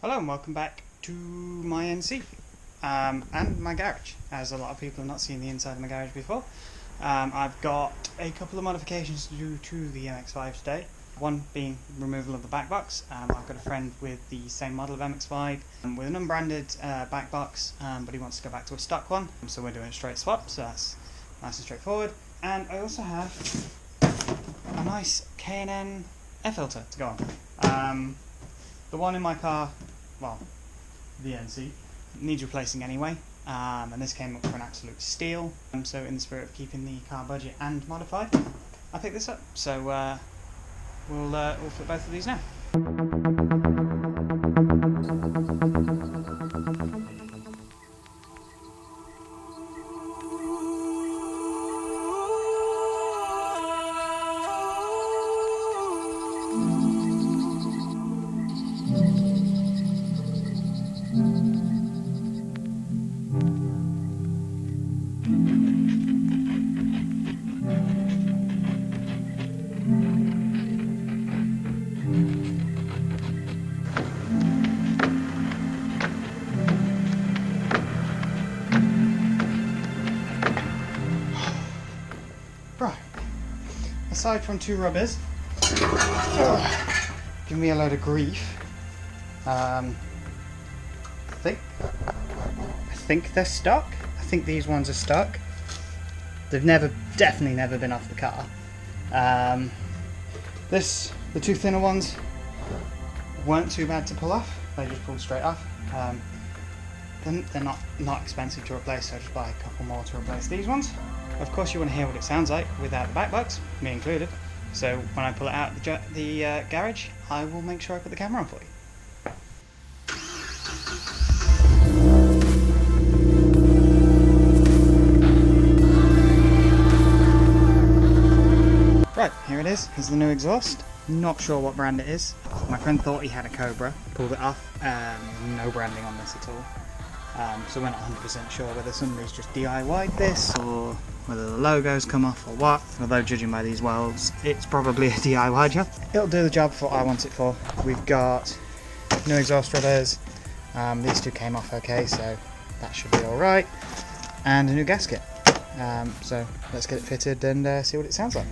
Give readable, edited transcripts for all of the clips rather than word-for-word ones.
Hello and welcome back to my NC and my garage, as a lot of people have not seen the inside of my garage before. I've got a couple of modifications to do to the MX5 today. One being removal of the back box. I've got a friend with the same model of MX5 with an unbranded back box, but he wants to go back to a stock one, so we're doing a straight swap, so that's nice and straightforward. And I also have a nice K&N air filter to go on. The one in my car, well, the NC, needs replacing anyway, and this came up for an absolute steal. So in the spirit of keeping the car budget and modified, I picked this up. So we'll flip both of these now. Right, aside from two rubbers, give me a load of grief. I think they're stuck. I think these ones are stuck. They've definitely never been off the car. The two thinner ones weren't too bad to pull off. They just pulled straight off. They're not expensive to replace, so I'll just buy a couple more to replace these ones. Of course, you want to hear what it sounds like without the back box, me included. So when I pull it out of the garage, I will make sure I put the camera on for you. Right, here it is. Here's the new exhaust. Not sure what brand it is. My friend thought he had a Cobra, pulled it off. No branding on this at all. So we're not 100% sure whether somebody's just DIY'd this or whether the logo's come off or what. Although judging by these welds, it's probably a DIY job. It'll do the job for what I want it for. We've got new exhaust rubbers. These two came off okay, so that should be alright. And a new gasket. So let's get it fitted and see what it sounds like.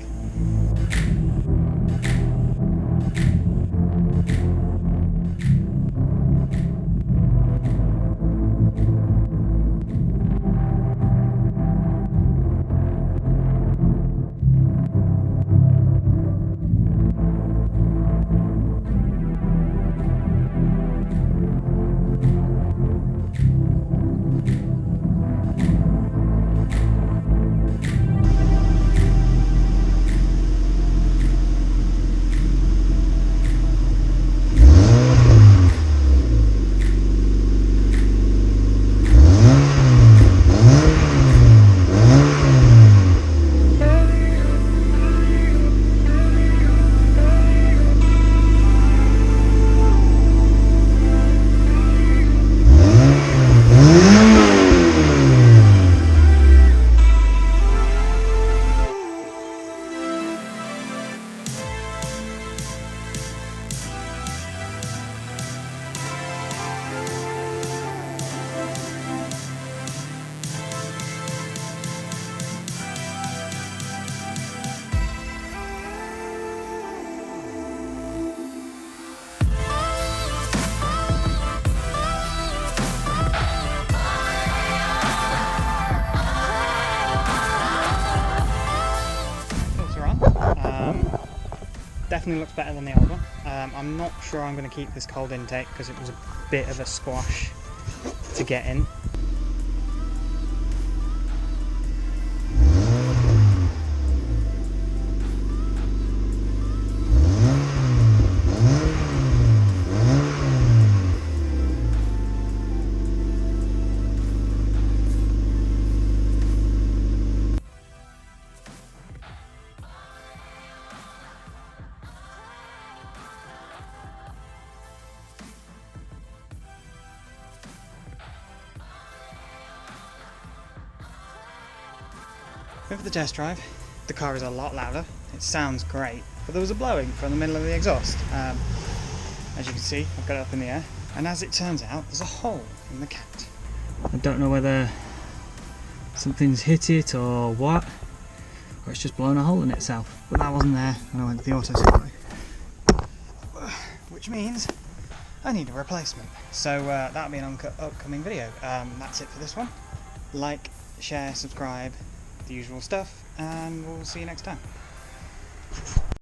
Definitely looks better than the old one. I'm not sure I'm going to keep this cold intake because it was a bit of a squash to get in. Over the test drive, the car is a lot louder, it sounds great, but there was a blowing from the middle of the exhaust. As you can see, I've got it up in the air. And as it turns out, there's a hole in the cat. I don't know whether something's hit it or what, or it's just blown a hole in itself, but that wasn't there when I went to the auto supply. Which means I need a replacement. So that'll be an upcoming video. That's it for this one. Like, share, subscribe, the usual stuff, and we'll see you next time.